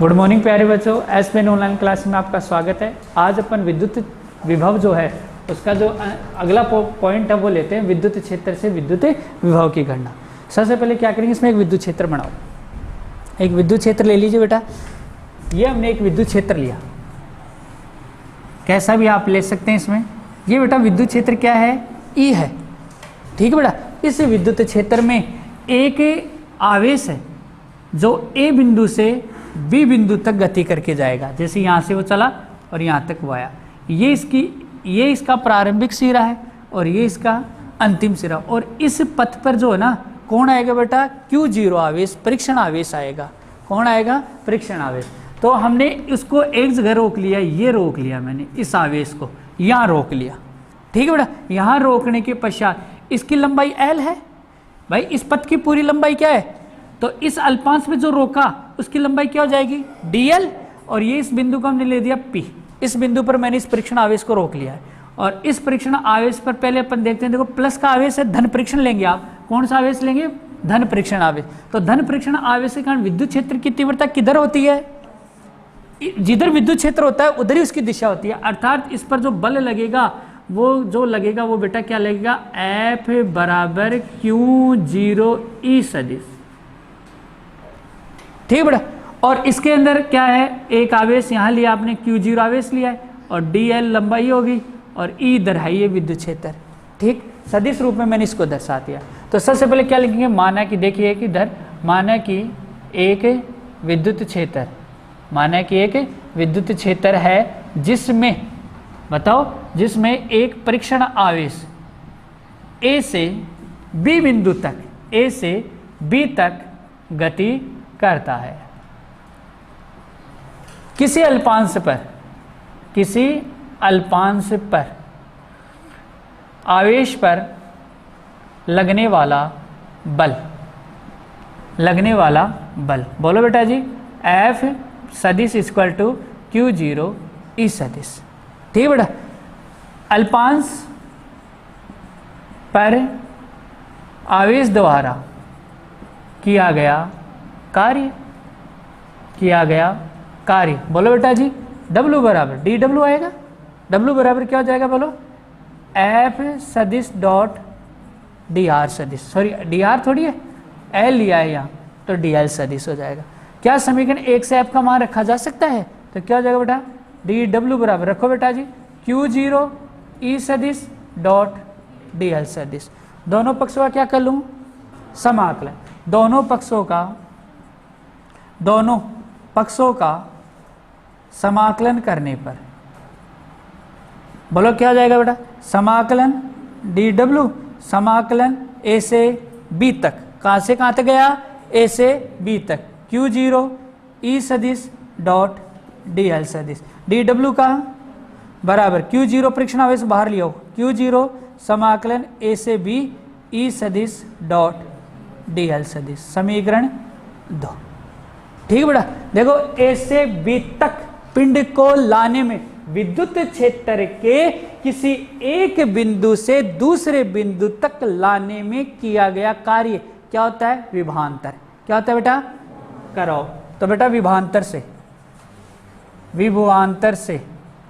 Good morning प्यारे बच्चों, ESPN online class में आपका स्वागत है। आज अपन विद्युत विभव जो है उसका जो अगला पॉइंट है वो लेते हैं विद्युत क्षेत्र से विद्युत विभव की गणना। सबसे पहले क्या करेंगे, इसमें एक विद्युत क्षेत्र बनाओ। एक विद्युत क्षेत्र ले लीजिए बेटा। ये हमने एक विद्युत क्षेत्र लिया, कैसा भी आप ले सकते हैं इसमें। ये बेटा विद्युत क्षेत्र क्या है, ई है, ठीक है बेटा। इस विद्युत क्षेत्र में एक आवेश है जो ए बिंदु से बी बिंदु तक गति करके जाएगा। जैसे यहाँ से वो चला और यहाँ तक वो आया। ये इसका प्रारंभिक सिरा है और ये इसका अंतिम सिरा। और इस पथ पर जो है ना कौन आएगा बेटा, Q0 आवेश, परीक्षण आवेश आएगा। कौन आएगा, परीक्षण आवेश। तो हमने इसको एक जगह रोक लिया, ये रोक लिया मैंने, इस आवेश को यहाँ रोक लिया, ठीक है बेटा। यहाँ रोकने के पश्चात इसकी लंबाई L है भाई। इस पथ की पूरी लंबाई क्या है, तो इस अल्पांश में जो रोका उसकी लंबाई क्या हो जाएगी, dl। और ये इस बिंदु को हमने ले दिया P। इस बिंदु पर मैंने इस परीक्षण आवेश को रोक लिया है। और इस परीक्षण आवेश पर पहले अपन देखते हैं, देखो प्लस का आवेश है, धन परीक्षण लेंगे आप। कौन सा आवेश लेंगे, धन परीक्षण आवेश। तो धन परीक्षण आवेश के कारण विद्युत क्षेत्र की तीव्रता किधर होती है, जिधर विद्युत क्षेत्र होता है उधर ही उसकी दिशा होती है। अर्थात इस पर जो बल लगेगा वो बेटा क्या लगेगा, F बराबर Q0 E सदिश, ठीक है बेटा। और इसके अंदर क्या है, एक आवेश यहाँ लिया आपने, Q0 आवेश लिया है और dl लंबाई होगी और E इधर है ये विद्युत क्षेत्र, ठीक। सदिश रूप में मैंने इसको दर्शा दिया। तो सबसे पहले क्या लिखेंगे, माना कि देखिए कि इधर माना कि एक विद्युत क्षेत्र, माना कि एक विद्युत क्षेत्र है जिसमें बताओ, जिसमें एक परीक्षण आवेश A से B बिंदु तक, A से B तक गति करता है। किसी अल्पांश पर आवेश पर लगने वाला बल, बोलो बेटा जी, F सदिश इक्वल टू Q0 E सदिश, ठीक है बेटा। अल्पांश पर आवेश द्वारा किया गया कार्य, बोलो बेटा जी, W बराबर dW आएगा। W बराबर क्या हो जाएगा, बोलो, F सदिश डॉट dr सदिश, सॉरी dr थोड़ी है, L लिया है यहाँ, तो dl सदिश हो जाएगा। क्या समीकरण 1 से F का मान रखा जा सकता है, तो क्या हो जाएगा बेटा, dW बराबर रखो बेटा जी Q0 E सदिश डॉट dl सदिश। दोनों पक्षों का क्या कर लूँ, समाकलन। दोनों पक्षों का समाकलन करने पर बोलो क्या हो जाएगा बेटा, समाकलन dW, समाकलन A से B तक, कहाँ से कहाँ तक गया, A से B तक, Q0 E सदिश डॉट dl सदिश। dW का बराबर Q0 परीक्षण आवेश बाहर लिया हो, Q0 समाकलन A से B E सदिश डॉट dl सदिश, समीकरण 2, ठीक है बेटा। देखो A से B तक पिंड को लाने में विद्युत क्षेत्र के किसी एक बिंदु से दूसरे बिंदु तक लाने में किया गया कार्य क्या होता है, विभवांतर। क्या होता है बेटा, करो तो बेटा विभवांतर से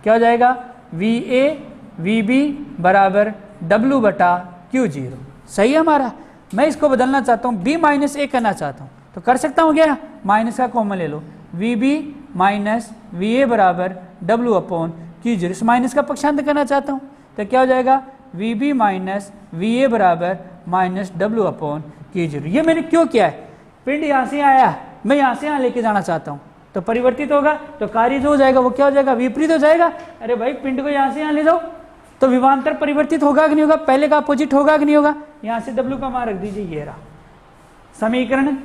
क्या हो जाएगा, VA VB बराबर W बटा Q0, सही है हमारा। मैं इसको बदलना चाहता हूँ, B माइनस A करना चाहता हूँ, तो कर सकता हूँ क्या, माइनस का कॉमन ले लो, VB माइनस VA बराबर W अपॉन Q0। इस माइनस का पक्षांतर करना चाहता हूँ, तो क्या हो जाएगा, VB माइनस VA बराबर माइनस W अपॉन Q0। ये मैंने क्यों किया है, पिंड यहाँ से आया, मैं यहाँ से यहाँ लेके जाना चाहता हूँ, तो परिवर्तित होगा, तो कार्य जो हो जाएगा वो क्या हो जाएगा, विपरीत हो जाएगा। अरे भाई पिंड को यहाँ से यहाँ ले जाओ, तो विभवांतर परिवर्तित होगा कि नहीं होगा, पहले का अपोजिट होगा कि नहीं होगा। यहाँ से W का मान रख दीजिए, ये रहा समीकरण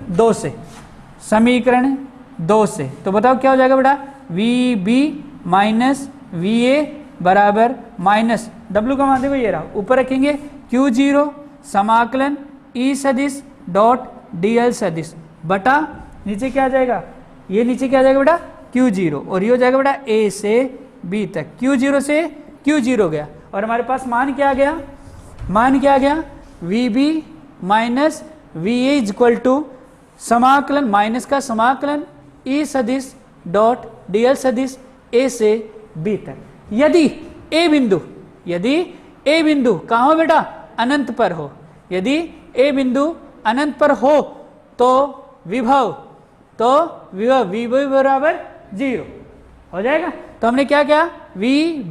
2 से, तो बताओ क्या हो जाएगा बेटा, VB माइनस VA बराबर माइनस W का मान देखो ये रहा, ऊपर रखेंगे Q0 समाकलन E सदिश डॉट dl सदिश बटा नीचे क्या आ जाएगा, ये नीचे क्या आ जाएगा बेटा Q0, और ये हो जाएगा बेटा A से B तक, Q0 से Q0 गया, और हमारे पास मान क्या आ गया, VB minus VA equal to समाकलन, माइनस का समाकलन ई सदिश डॉट dl सदिश a से b तक। यदि a बिंदु कहाँ हो बेटा, अनंत पर हो, यदि a बिंदु अनंत पर हो तो विभव v बराबर 0 हो जाएगा। तो हमने क्या किया, v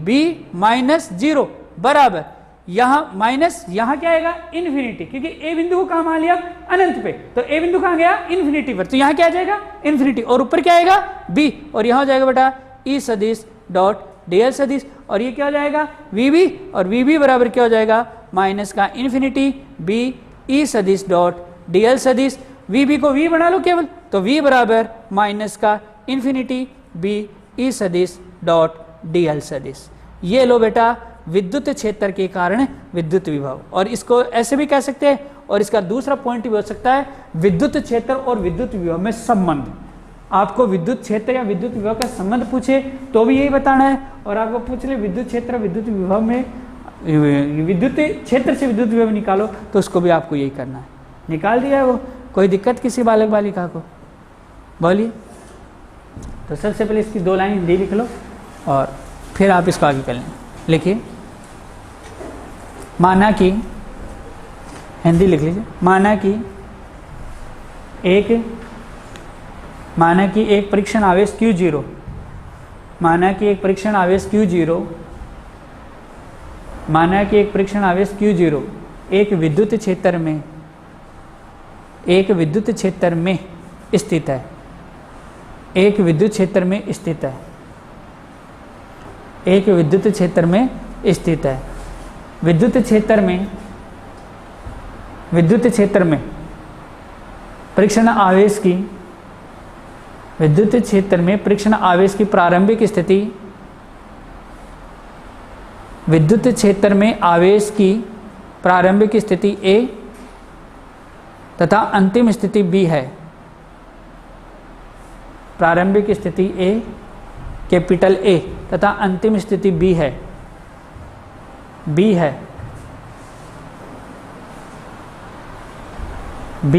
b माइनस 0 बराबर, यहाँ माइनस, यहाँ क्या आएगा इन्फिनिटी, क्योंकि a बिंदु को कहाँ मान लिया अनंत पे, तो a बिंदु कहाँ गया इन्फिनिटी पर, तो यहाँ क्या आ जाएगा इन्फिनिटी, और ऊपर क्या आएगा b, और यहाँ हो जाएगा बेटा e सदिश डॉट dl सदिश, और ये क्या हो जाएगा vb, और vb बराबर क्या हो जाएगा माइनस का इन्फिनिटी b e सदिश डॉट dl सदिश, vb को v बना लो केवल, तो v बराबर माइनस का इन्फिनिटी b e सदिश डॉट dl सदिश। ये लो बेटा विद्युत क्षेत्र के कारण विद्युत विभव, और इसको ऐसे भी कह सकते हैं, और इसका दूसरा पॉइंट भी हो सकता है विद्युत क्षेत्र और विद्युत विभव में संबंध। आपको विद्युत क्षेत्र या विद्युत विभव का संबंध पूछे तो भी यही बताना है, और आपको पूछ ले विद्युत क्षेत्र विद्युत विभव में, विद्युत क्षेत्र से विद्युत विभव निकालो, तो उसको भी आपको यही करना है। निकाल दिया है वो, कोई दिक्कत किसी बालक बालिका को, बोलिए। तो सबसे पहले इसकी 2 लाइन हिंदी लिख लो और फिर आप इसको आगे कर लें। लिखिए, माना कि, हिंदी लिख लीजिए, माना कि एक परीक्षण आवेश Q0, माना कि एक परीक्षण आवेश Q0, माना कि एक परीक्षण आवेश Q0 एक विद्युत क्षेत्र में, एक विद्युत क्षेत्र में स्थित है, एक विद्युत क्षेत्र में स्थित है, एक विद्युत क्षेत्र में स्थित है। विद्युत क्षेत्र में परीक्षण आवेश की, विद्युत क्षेत्र में परीक्षण आवेश की प्रारंभिक स्थिति, विद्युत क्षेत्र में आवेश की प्रारंभिक स्थिति A तथा अंतिम स्थिति B है। प्रारंभिक स्थिति A कैपिटल A तथा अंतिम स्थिति B है, B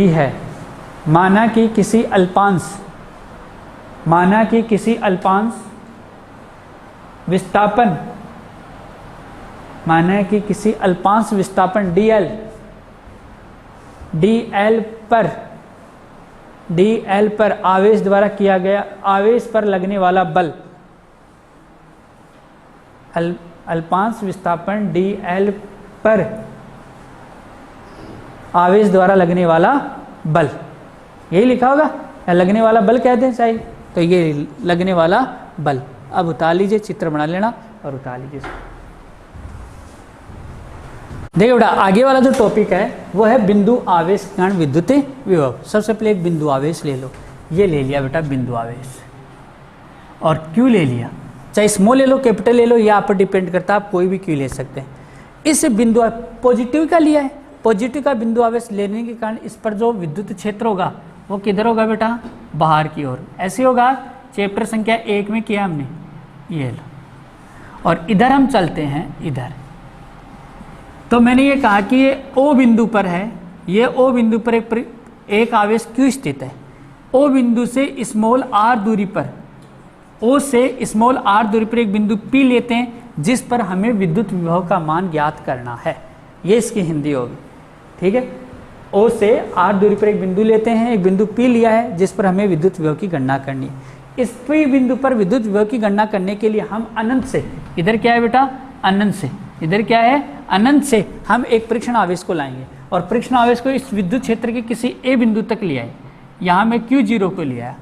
है। माना कि किसी अल्पांश, माना कि किसी अल्पांश विस्थापन, माना कि किसी अल्पांश विस्थापन dl पर आवेश द्वारा किया गया, आवेश पर लगने वाला बल, अल्पांश विस्थापन dl पर आवेश द्वारा लगने वाला बल, यही लिखा होगा, या लगने वाला बल कहते हैं शायद, तो ये लगने वाला बल। अब उतार लीजिए, चित्र बना लेना और उतार लीजिए। देखिए बेटा, आगे वाला जो टॉपिक है वो है बिंदु आवेश के कारण विद्युत विभव। सबसे पहले एक बिंदु आवेश ले लो, ये ले लिया बेटा बिंदु आवेश, और क्यों ले लिया, चाहे स्मॉल ले लो कैपिटल ले लो, ये आप पर डिपेंड करता है, आप कोई भी क्यों ले सकते हैं। इस बिंदु पॉजिटिव का लिया है, पॉजिटिव का बिंदु आवेश लेने के कारण इस पर जो विद्युत क्षेत्र होगा वो किधर होगा बेटा, बाहर की ओर, ऐसे होगा। चैप्टर संख्या 1 में किया हमने, ये लो, और इधर हम चलते हैं इधर, तो मैंने ये कहा कि ये O बिंदु पर है, ये O बिंदु पर एक आवेश Q स्थित है। O बिंदु से स्मॉल r दूरी पर, O से स्मॉल r दूरी पर एक बिंदु P लेते हैं, जिस पर हमें विद्युत विभव का मान ज्ञात करना है। ये इसकी हिंदी होगी, ठीक है। O से r दूरी पर एक बिंदु लेते हैं, एक बिंदु P लिया है जिस पर हमें विद्युत विभव की गणना करनी है। इस P बिंदु पर विद्युत विभव की गणना करने के लिए हम अनंत से, इधर क्या है बेटा अनंत से, इधर क्या है अनंत से हम एक परीक्षण आवेश को लाएंगे, और परीक्षण आवेश को इस विद्युत क्षेत्र के किसी A बिंदु तक लिया है। यहाँ मैं Q0 को लिया है,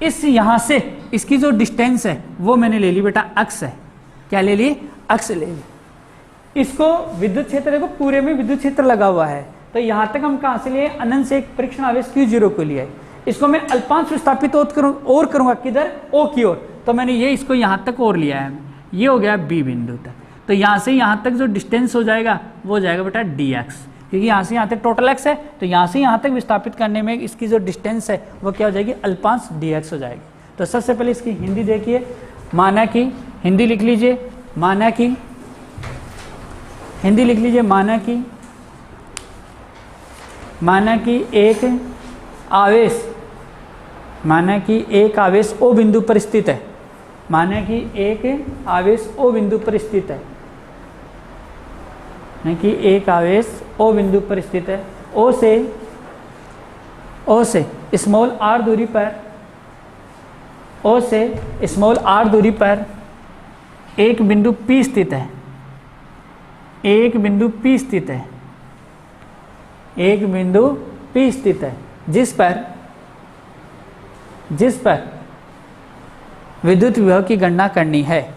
इस यहाँ से इसकी जो डिस्टेंस है वो मैंने ले ली बेटा अक्ष है, क्या ले ली, अक्ष ले ली। इसको विद्युत क्षेत्र, देखो पूरे में विद्युत क्षेत्र लगा हुआ है, तो यहाँ तक हम कहाँ से लिए, अनंत से एक परीक्षण आवेश Q0 को लिया है। इसको मैं अल्पांश विस्थापित और करूँगा किधर, O की ओर, तो मैंने ये इसको यहाँ तक और लिया है, ये हो गया B बिंदु तक। तो यहाँ से यहाँ तक जो डिस्टेंस हो जाएगा वो हो जाएगा बेटा dx, क्योंकि यहाँ से यहाँ तक टोटल x है, तो यहाँ से यहाँ तक विस्थापित करने में इसकी जो डिस्टेंस है वो क्या हो जाएगी, अल्पांश dx हो जाएगी। तो सबसे पहले इसकी हिंदी देखिए, माना कि, हिंदी लिख लीजिए, माना कि, हिंदी लिख लीजिए, माना कि एक आवेश, माना कि एक आवेश O बिंदु पर स्थित है, माना कि एक आवेश O बिंदु पर स्थित है, नहीं कि एक आवेश O बिंदु पर स्थित है, O से स्मॉल r दूरी पर, O से स्मॉल r दूरी पर एक बिंदु P स्थित है, एक बिंदु P स्थित है, एक बिंदु P स्थित है, जिस पर विद्युत विभव की गणना करनी है,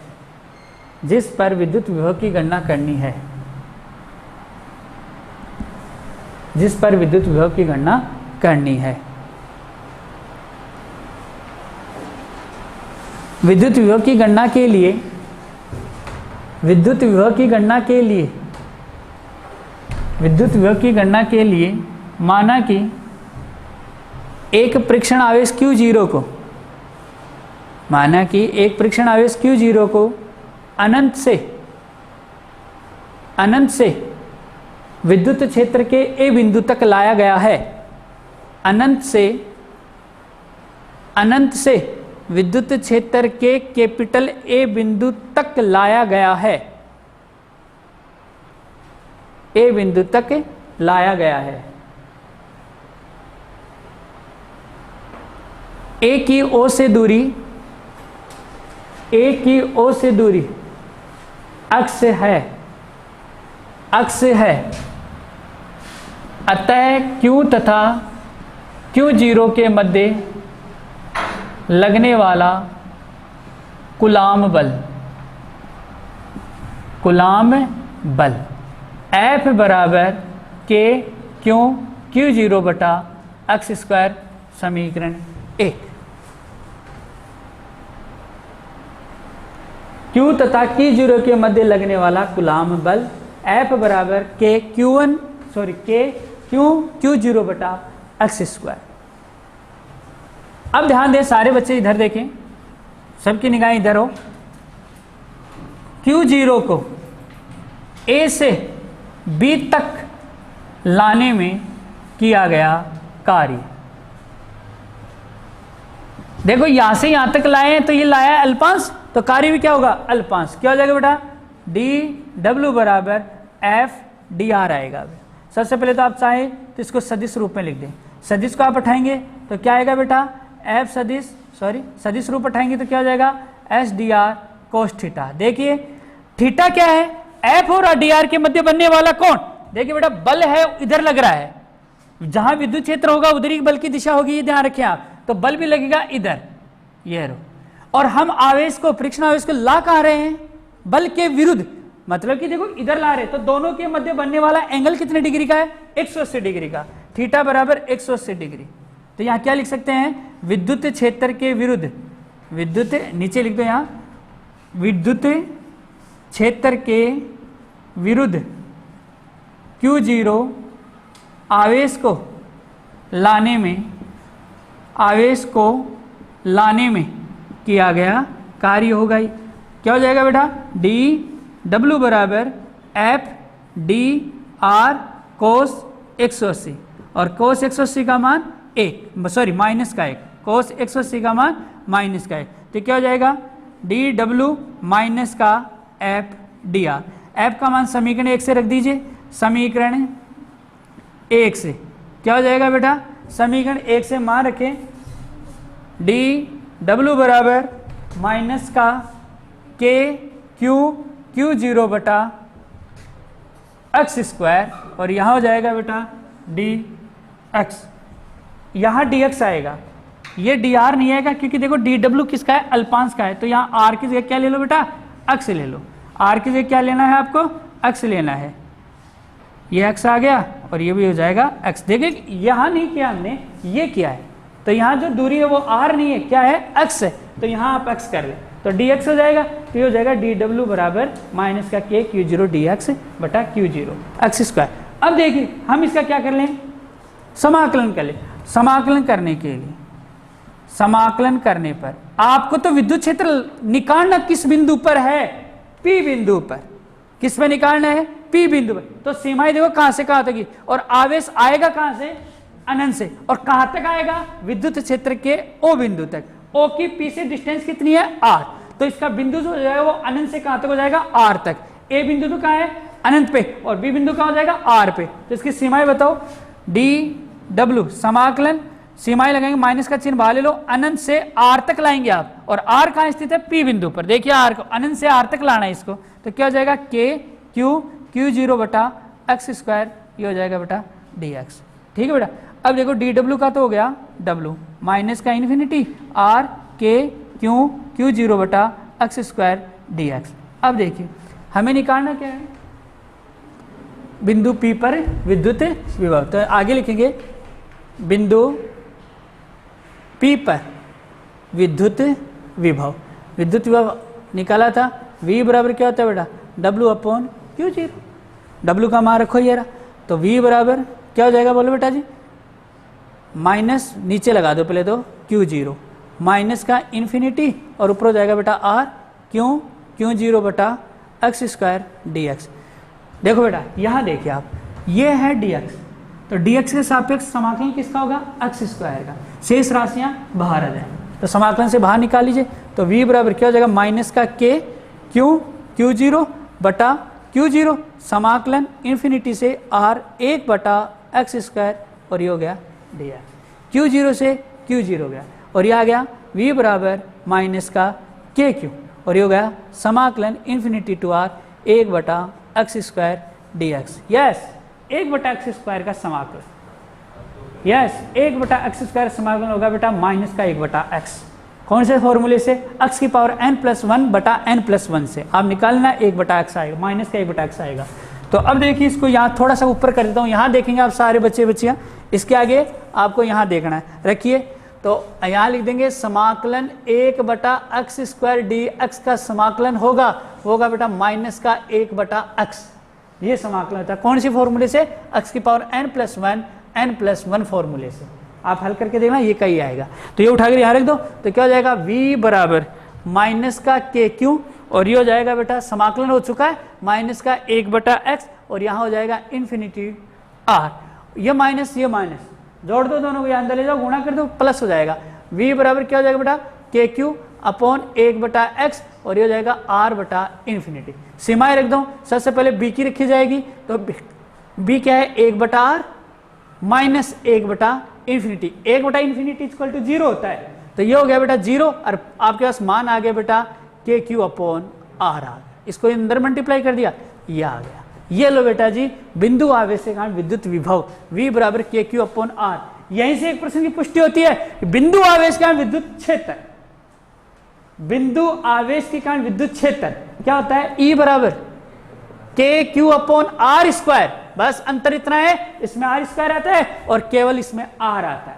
जिस पर विद्युत विभव की गणना करनी है, जिस पर विद्युत विभव की गणना करनी है। विद्युत विभव की गणना के लिए, विद्युत विभव की गणना के लिए, विद्युत विभव की गणना के लिए माना कि एक परीक्षण आवेश Q0 को, माना कि एक परीक्षण आवेश Q0 को अनंत से विद्युत क्षेत्र के A बिंदु तक लाया गया है, अनंत से विद्युत क्षेत्र के कैपिटल A बिंदु तक लाया गया है, A बिंदु तक लाया गया है। A की O से दूरी, A की O से दूरी अक्ष है, अतः Q तथा Q0 के मध्य लगने वाला कूलाम बल F बराबर K Q0 बटा x स्क्वायर, समीकरण 1। Q तथा Q0 के मध्य लगने वाला कूलाम बल F बराबर K Q0 बटा x स्क्वायर। अब ध्यान दें, सारे बच्चे इधर देखें, सबकी निगाहें इधर हो। Q0 को A से B तक लाने में किया गया कार्य, देखो यहां से यहां तक लाए हैं तो ये लाया है अल्पांश, तो कार्य भी क्या होगा अल्पांश। क्या हो जाएगा बेटा, dw बराबर f dr आएगा। सबसे पहले तो आप चाहें तो इसको सदिश रूप में लिख दें, सदिश को आप उठाएंगे तो क्या आएगा बेटा, f सदिश रूप उठाएंगे तो क्या हो जाएगा s dr cos थीटा। देखिए थीटा क्या है, f और dr के मध्य बनने वाला कौन, देखिए बेटा बल है, इधर लग रहा है, जहां विद्युत क्षेत्र होगा उधर ही बल की दिशा होगी, ये ध्यान रखें आप, तो बल भी लगेगा इधर, ये रो। और हम आवेश को, परीक्षण आवेश को ला कहां रहे हैं, बल के विरुद्ध, मतलब कि देखो इधर ला रहे, तो दोनों के मध्य बनने वाला एंगल कितने डिग्री का है, 180 डिग्री का, थीटा बराबर 180 डिग्री। तो यहां क्या लिख सकते हैं, विद्युत क्षेत्र के विरुद्ध, विद्युत नीचे लिख दो यहां, विद्युत क्षेत्र के विरुद्ध Q0 आवेश को लाने में किया गया कार्य होगा ही। क्या हो जाएगा बेटा, dw बराबर f dr cos 180, और cos 180 का मान माइनस का 1, cos 180 का मान माइनस का 1, तो क्या हो जाएगा dw माइनस का f dr। f का मान समीकरण 1 से रख दीजिए, समीकरण 1 से क्या हो जाएगा बेटा, समीकरण 1 से मान रखें dw बराबर माइनस का k Q0 बटा x स्क्वायर, और यहाँ हो जाएगा बेटा dx, यहाँ dx आएगा, ये dr नहीं आएगा क्योंकि देखो dw किसका है, अल्पांश का है, तो यहाँ r की जगह क्या ले लो बेटा, x ले लो, r की जगह क्या लेना है आपको, x लेना है, ये x आ गया और ये भी हो जाएगा x। देखिए यहाँ नहीं किया हमने, ये किया है, तो यहाँ जो दूरी है वो r नहीं है, क्या है, x है, तो यहाँ आप x कर ले, तो dx हो जाएगा, तो ये हो जाएगा dw बराबर माइनस का k Q0 dx बटा Q0 x स्क्वायर। अब देखिए हम इसका क्या कर लें, समाकलन कर ले। समाकलन करने के लिए, समाकलन करने पर आपको तो विद्युत क्षेत्र निकालना किस बिंदु पर है, P बिंदु पर, किस पे निकालना है, P बिंदु पर, तो सीमाएं देखो कहां से कहां तक, और आवेश आएगा कहां से, अनंत से, और कहां तक आएगा, विद्युत क्षेत्र के ओ बिंदु तक। ओ की पी से डिस्टेंस कितनी है, आर, तो इसका बिंदु जो हो जाएगा वो अनंत से कहां तक हो जाएगा, आर तक। ए बिंदु तो कहां है, अनंत पे, और बी बिंदु कहां हो जाएगा, आर पे। तो इसकी सीमाएं बताओ, डी डब्ल्यू समाकलन, सीमाएं लगाएंगे, माइनस का चिन्ह बाहर ले लो, अनंत से आर तक लाएंगे आप, और आर कहां स्थित है, पी बिंदु पर। देखिए आर को अनंत से आर तक लाना है इसको, तो क्या हो जाएगा, के क्यू जीरो बटा एक्स स्क्वायर, ये हो जाएगा बेटा डी एक्स। ठीक है बेटा। अब देखो डी डब्ल्यू का तो हो गया डब्ल्यू, माइनस का इन्फिनिटी आर के क्यू जीरो बटा एक्स स्क्वायर डी एक्स। अब देखिए हमें निकालना क्या है, बिंदु पी पर विद्युत विभव। तो आगे लिखेंगे बिंदु पी पर विद्युत विभव। विद्युत विभव निकाला था, V बराबर क्या होता है बेटा, W upon Q zero. W का मान रखो ये रहा, तो V बराबर क्या हो जाएगा, बोलो बेटा जी, माइनस नीचे लगा दो पहले तो क्यू जीरो, माइनस का इन्फिनिटी, और ऊपर हो जाएगा बेटा आर क्यू जीरो बटा एक्स स्क्वायर डी एक्स। देखो बेटा यहाँ देखिए आप, ये है डी एक्स, तो डी एक्स के सापेक्ष समाकलन किसका होगा, एक्स स्क्वायर का। शेष राशियां बाहर आ जाए, तो समाकलन से बाहर निकाल लीजिए, तो V बराबर क्या हो जाएगा, माइनस का के क्यू जीरो बटा क्यू जीरो, समाकलन इन्फिनिटी से आर एक बटा एक्स स्क्वायर, और ये हो गया डी एक्स। क्यू जीरो से क्यू जीरो हो गया, और ये आ गया V बराबर माइनस का के क्यू, और ये हो गया समाकलन इन्फिनिटी टू आर एक बटा x square D x. Yes, एक बटा एक्स स्क्वायर का समाकलन, यस, एक बटा एक्स स्क्वायर समाकलन होगा बेटा माइनस का एक बटा एक्स। कौन से फॉर्मूले से, एक्स की पावर n प्लस वन बटा n प्लस वन से आप निकालना, एक बटा एक्स आएगा, माइनस का एक बटा एक्स आएगा। तो अब देखिए इसको यहाँ थोड़ा सा ऊपर कर देता हूँ, यहाँ देखेंगे आप सारे बच्चे बच्चियाँ, इसके आगे आपको यहाँ देखना है, रखिए। तो यहाँ लिख देंगे समाकलन एक बटा एक्स स्क्वायर डी एक्स का समाकलन होगा बेटा माइनस का एक बटा एक्स। ये समाकलन होता है कौन सी फॉर्मूले से, एक्स की पावर n प्लस वन फॉर्मूले से। आप हल करके देखना, ये कहीं आएगा, तो ये उठाकर यहाँ रख दो, तो क्या हो जाएगा, V बराबर माइनस का के क्यू, और ये हो जाएगा बेटा समाकलन हो चुका है माइनस का एक बटा एक्स, और यहाँ हो जाएगा इन्फिनिटी आर। ये माइनस जोड़ दो, दोनों को यहाँ अंदर ले जाओ, गुणा कर दो, प्लस हो जाएगा। V बराबर क्या हो जाएगा बेटा, के क्यू अपॉन एक बटा एक्स, और ये हो जाएगा आर बटा इन्फिनिटी। सीमाएं रख दो, सबसे पहले B की रखी जाएगी, तो B क्या है, एक बटा आर माइनस एक बटा इन्फिनिटी, एक बटा इन्फिनिटी इक्वल टू जीरो होता है, तो ये हो गया बेटा जीरो, और आपके पास मान आ गया बेटा के क्यू अपॉन आर। इसको अंदर मल्टीप्लाई कर दिया, ये आ गया। ये लो बेटा जी बिंदु आवेश के कारण विद्युत विभव V बराबर के क्यू अपॉन आर। यहीं से एक प्रश्न की पुष्टि होती है, बिंदु आवेश के कारण विद्युत क्षेत्र, बिंदु आवेश के कारण विद्युत क्षेत्र क्या होता है, E बराबर के क्यू अपॉन आर स्क्वायर। बस अंतर इतना है, इसमें आर स्क्वायर आता है और केवल इसमें आर आता है।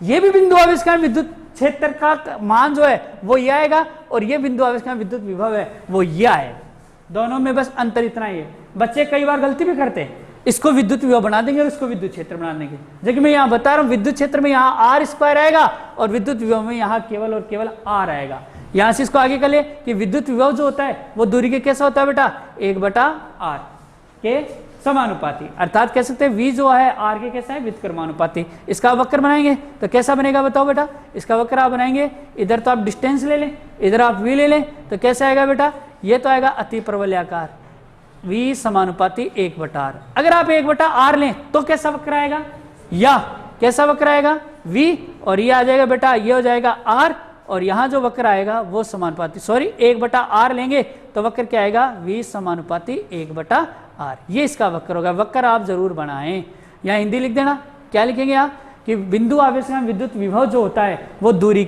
ये भी बिंदु आवेश का विद्युत क्षेत्र का मान जो है वो ये आएगा, और ये बिंदु आवेश का विद्युत विभव है वो ये आएगा। दोनों में बस अंतर इतना ही है। बच्चे कई बार गलती भी करते हैं, इसको विद्युत विभव बना देंगे और इसको विद्युत क्षेत्र बना देंगे। जबकि मैं यहाँ बता रहा हूँ विद्युत क्षेत्र में यहाँ आर स्क्वायर आएगा और विद्युत विभव में यहाँ केवल और केवल आर आएगा। यहाँ से इसको आगे कर ले कि विद्युत विभव जो होता है वो दूरी के कैसा होता है बेटा, एक बटा आर के समानुपाती, अर्थात कह सकते हैं V जो है R के कैसा है, व्युत्क्रमानुपाती। इसका वक्र बनाएंगे तो कैसा बनेगा बताओ बेटा, इसका वक्र आप बनाएंगे, इधर तो आप डिस्टेंस ले लें, इधर आप V ले लें, तो कैसा आएगा बेटा, ये तो आएगा अति प्रवलयाकार V समानुपाती एक बटा R। अगर आप एक बटा R लें तो कैसा वक्र आएगा, या कैसा वक्र आएगा V, और ये आ जाएगा बेटा, ये हो जाएगा R, और यहाँ जो वक्र आएगा वो समानुपाती, सॉरी एक बटा R लेंगे तो वक्र क्या आएगा, V समानुपाती एक बटा R। ये इसका वक्र होगा। वक्र आप जरूर बनाएं, यहाँ हिंदी लिख देना, क्या लिखेंगे यहाँ कि बिंदु आवेश में विद्युत विभव जो होता है वो दूरी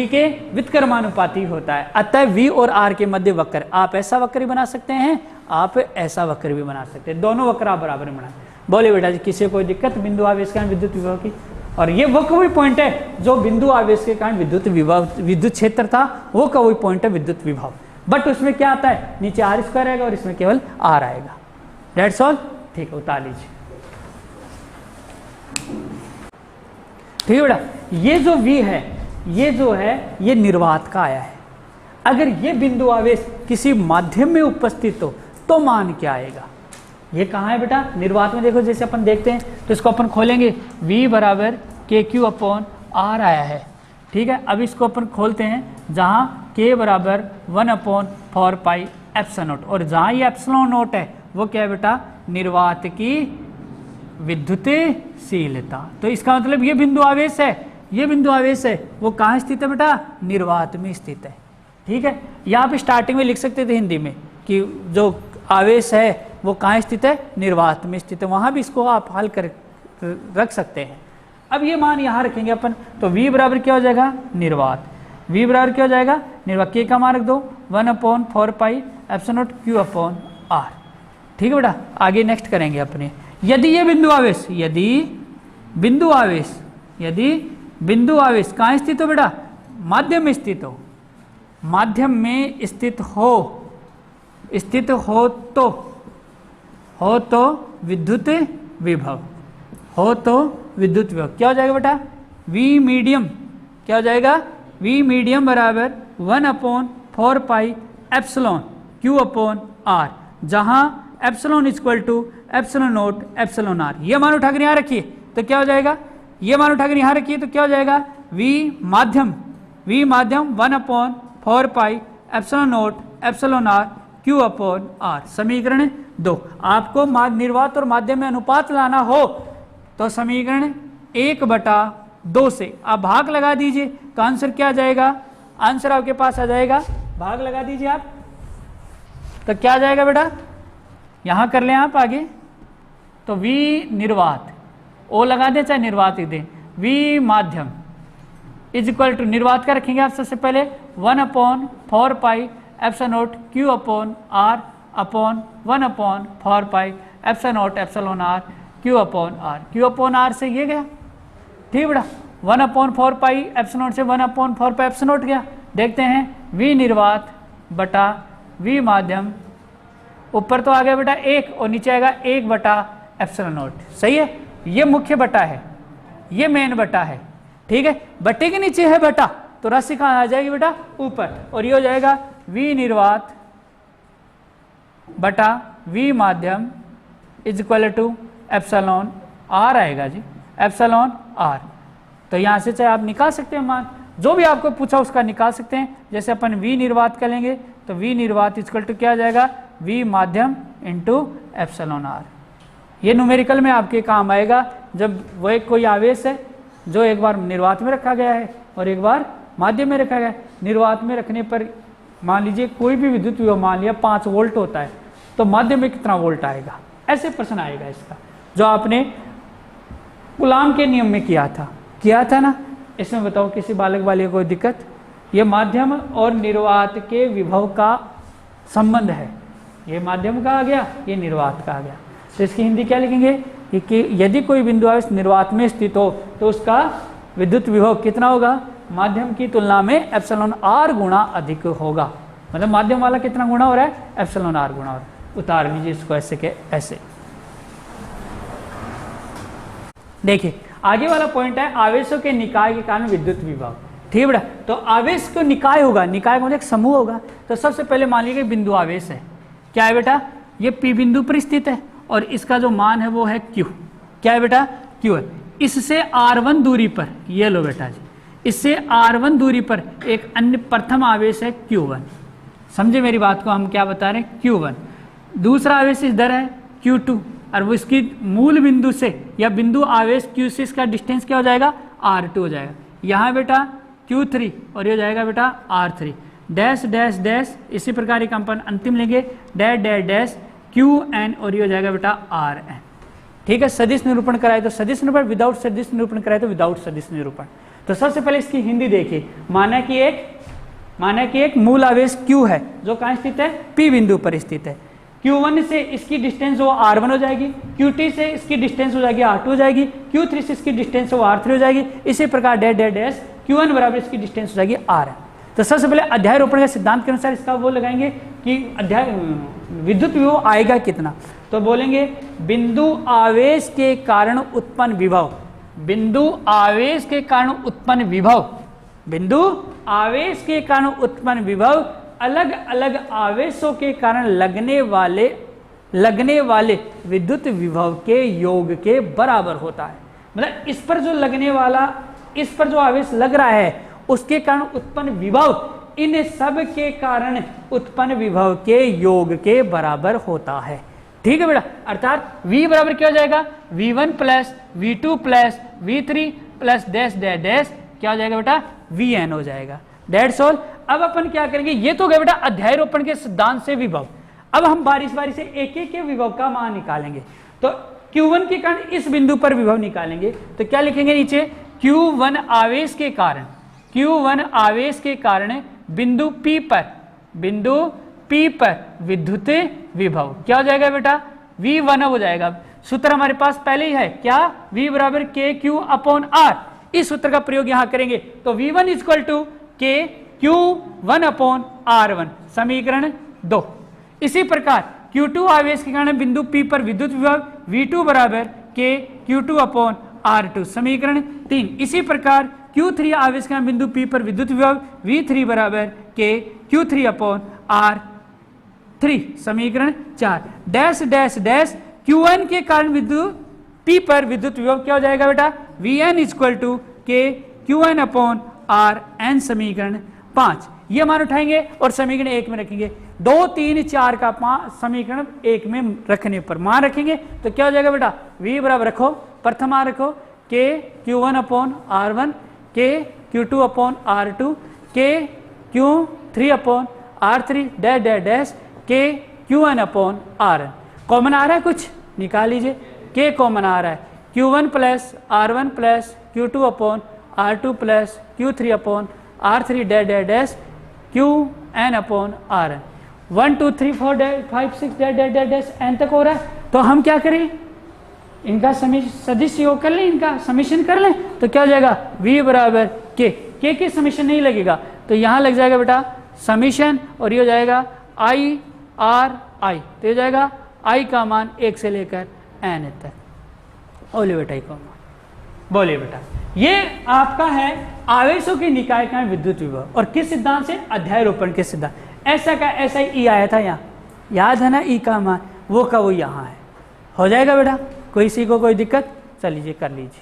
के व्युत्क्रमानुपाती होता है। अतः V और R के मध्य वक्र, आप ऐसा वक्र भी बना सकते हैं, आप ऐसा वक्र भी बना सकते हैं, दोनों वक्र आप बराबर बनाए। बोले बेटा जी किसी कोई दिक्कत बिंदु आवेश के कारण विद्युत विभव की, और ये वो कोई पॉइंट है जो बिंदु आवेश के कारण विद्युत विभव विद्युत क्षेत्र था, वो कोई पॉइंट है विद्युत विभव, बट उसमें क्या आता है, नीचे आर स्क्वायर आएगा और इसमें केवल आर आएगा। दैट्स ऑल, ठीक है, उतार लीजिए। ठीक है बेटा, ये जो V है, ये जो है ये निर्वात का आया है। अगर ये बिंदु आवेश किसी माध्यम में उपस्थित हो तो मान क्या आएगा, ये कहाँ है बेटा, निर्वात में। देखो जैसे अपन देखते हैं तो इसको अपन खोलेंगे, V बराबर KQ/R आया है, ठीक है। अब इसको अपन खोलते हैं जहाँ K बराबर 1/4πε0, और जहाँ ये ε0 है वो क्या है बेटा, निर्वात की विद्युतशीलता। तो इसका मतलब ये बिंदु आवेश है, ये बिंदु आवेश है वो कहाँ स्थित है बेटा, निर्वात में स्थित है, ठीक है। यहाँ पे स्टार्टिंग में लिख सकते थे हिंदी में कि जो आवेश है वो कहाँ स्थित है, निर्वात में स्थित है, वहाँ भी इसको आप हल कर रख सकते हैं। अब ये मान यहाँ रखेंगे अपन, तो V बराबर क्या हो जाएगा, निर्वात। V बराबर क्या हो जाएगा, निर्वात। K का मान रख दो 1/4πε0 Q/R, ठीक है बेटा। आगे नेक्स्ट करेंगे अपने, यदि ये बिंदु आवेश, यदि बिंदु आवेश कहाँ स्थित हो बेटा, माध्यम में स्थित हो, माध्यम में स्थित हो तो विद्युत विभव, क्या हो जाएगा बेटा, V मीडियम, क्या हो जाएगा, V मीडियम बराबर 1/4πε Q/R, जहाँ ε इक्वल टू ε0 ε r। ये मान उठाकर यहाँ रखिए तो क्या हो जाएगा, ये मान उठाकर यहाँ रखिए तो क्या हो जाएगा, V माध्यम 1/4πε0 ε r Q/R। समीकरण 2। आपको निर्वात और माध्यम में अनुपात लाना हो तो समीकरण 1/2 से आप भाग लगा दीजिए, तो आंसर क्या आ जाएगा, आंसर आपके पास आ जाएगा, भाग लगा दीजिए आप, तो क्या आ जाएगा बेटा, यहां कर लें आप आगे, तो V निर्वात, O लगा दें चाहे निर्वात दें, V माध्यम इज इक्वल टू, निर्वात का रखेंगे आप सबसे पहले 1/4πε0 Q/R upon 1/4πε0 ε r Q/R। Q/R से ये गया, ठीक बेटा, 1/4πε0 से 1/4πε0 गया। देखते हैं V निर्वात बटा V माध्यम, ऊपर तो आ गया बेटा 1 और नीचे आएगा 1/ε0, सही है। ये मुख्य बटा है, ये मेन बटा है, ठीक है। बटे के नीचे है बटा तो राशि कहाँ आ जाएगी बेटा, ऊपर, और ये हो जाएगा V निर्वात बटा V माध्यम इज इक्वल टू ε r आएगा जी, ε r। तो यहाँ से चाहे आप निकाल सकते हैं मान, जो भी आपको पूछा उसका निकाल सकते हैं। जैसे अपन V निर्वात का लेंगे तो V निर्वात इक्वल टू क्या आ जाएगा, V माध्यम इंटू ε r। ये न्यूमेरिकल में आपके काम आएगा जब वो एक कोई आवेश है जो एक बार निर्वात में रखा गया है और एक बार माध्यम में रखा गया है। निर्वात में रखने पर मान लीजिए कोई भी विद्युत विभव मान लिया 5 वोल्ट होता है, तो माध्यम में कितना वोल्ट आएगा, ऐसे प्रश्न आएगा इसका, जो आपने कूलाम के नियम में किया था ना। इसमें बताओ किसी बालक वाले को दिक्कत, ये माध्यम और निर्वात के विभव का संबंध है, ये माध्यम का आ गया, ये निर्वात का आ गया। तो इसकी हिंदी क्या लिखेंगे कि यदि कोई बिंदु आवेश निर्वात में स्थित हो तो उसका विद्युत विभव कितना होगा, माध्यम की तुलना में εr गुणा अधिक होगा। मतलब माध्यम वाला कितना गुणा हो रहा है, εr गुणा हो रहा है। उतार लीजिए इसको ऐसे के ऐसे। देखिए आगे वाला पॉइंट है आवेशों के निकाय के कारण विद्युत विभव, ठीक है बेटा। तो आवेश को निकाय होगा, निकाय मतलब एक समूह होगा। तो सबसे पहले मान लीजिए बिंदु आवेश है, क्या है बेटा, ये P बिंदु पर स्थित है और इसका जो मान है वो है Q, क्या है बेटा, Q है। इससे R1 दूरी पर, ये लो बेटा जी, इससे R1 दूरी पर एक अन्य प्रथम आवेश है Q1, समझे मेरी बात को, हम क्या बता रहे हैं, Q1। दूसरा आवेश इधर है Q2, और वो इसकी मूल बिंदु से या बिंदु आवेश Q से इसका डिस्टेंस क्या हो जाएगा, R2 हो जाएगा। यहाँ बेटा Q3 और ये हो जाएगा बेटा R3, डैश डैश डैश, इसी प्रकार एक अपन अंतिम लेंगे, डैश डैश डैश QN और ये हो जाएगा बेटा RN, ठीक है। सदिश निरूपण कराए तो सदिश निरूपण, विदाउट सदिश निरूपण कराए तो विदाउट सदिश निरूपण। तो सबसे पहले इसकी हिंदी देखिए, माना कि एक मूल आवेश Q है जो कहाँ स्थित है, P बिंदु पर स्थित है। Q1 से इसकी डिस्टेंस वो R1 हो जाएगी, Q2 से इसकी डिस्टेंस हो जाएगी R2 हो जाएगी, Q3 से इसकी डिस्टेंस वो R3 हो जाएगी। इसी प्रकार डैश डैश डैश Q1 बराबर इसकी डिस्टेंस हो जाएगी R। तो सबसे पहले अध्याय रोपण के सिद्धांत के अनुसार इसका वो लगाएंगे कि अध्याय विद्युत विभव आएगा कितना। तो बोलेंगे बिंदु आवेश के कारण उत्पन्न विभव, बिंदु आवेश के कारण उत्पन्न विभव, बिंदु आवेश के कारण उत्पन्न विभव अलग अलग आवेशों के कारण लगने वाले विद्युत विभव के योग के बराबर होता है। मतलब इस पर जो लगने वाला, इस पर जो आवेश लग रहा है उसके कारण उत्पन्न विभव इन सब के कारण उत्पन्न विभव के योग के बराबर होता है। ठीक है बेटा, अर्थात V बराबर क्या हो जाएगा, V1 plus V2 plus V3 plus dash dash dash क्या हो जाएगा बेटा, Vn हो जाएगा। That's all. अब अपन क्या करेंगे, ये तो गया बेटा अध्यारोपण के सिद्धांत से विभव। अब हम बारी बारी से एक एक के विभव का मान निकालेंगे। तो Q1 के कारण इस बिंदु पर विभव निकालेंगे, तो क्या लिखेंगे नीचे, Q1 आवेश के कारण, Q1 आवेश के कारण बिंदु P पर विद्युत विभव क्या हो जाएगा बेटा, V1 हो जाएगा। सूत्र हमारे पास पहले ही है क्या, V बराबर KQ/R। इस सूत्र का प्रयोग यहां करेंगे तो V1 इक्वल टू KQ1/R1, समीकरण 2। इसी प्रकार Q2 आवेश के कारण बिंदु P पर विद्युत विभव V2 बराबर KQ2/R2, समीकरण 3। इसी प्रकार Q3 आवेश के कारण बिंदु P पर विद्युत विभव V3 बराबर KQ3/R3, समीकरण 4। डैश डैश डैश Q1 के कारण बिंदु P पर विद्युत विभव क्या हो जाएगा बेटा, Vn इक्वल टू KQ1/Rn, समीकरण 5। ये मान उठाएंगे और समीकरण 1 में रखेंगे। 2, 3, 4 का समीकरण 1 में रखने पर मान रखेंगे तो क्या हो जाएगा बेटा, V बराबर रखो, प्रथम मान रखो KQ1/R1, KQ2/R2, KQ3/R3 dash dash dash KQ1/Rn। Common आ रहा है, कुछ निकाल लीजिए। K कॉमन आ रहा है, Q1 plus R1 plus Q2/R2 plus Q3/R3 dash dash dash QN/Rn। 1 2 3 4 5 6 dash dash dash dash n तक हो रहा है। तो हम क्या करें, इनका सदिश योग कर लें, इनका समीशन कर लें, तो क्या हो जाएगा, V बराबर K के समीशन नहीं लगेगा तो यहां लग जाएगा बेटा समीशन, और ये हो जाएगा I R I, तो हो जाएगा I का मान 1 से लेकर n तक। बोलिए बेटा I का मान, बोलिए बेटा। ये आपका है आवेशों के निकाय का विद्युत विभव, और किस सिद्धांत से, अध्यारोपण के सिद्धांत। ऐसा का ऐसा ही E आया था यहाँ, याद है ना, E का मान वो का वो यहाँ है। हो जाएगा बेटा, कोई सी को कोई दिक्कत, चलिए कर लीजिए।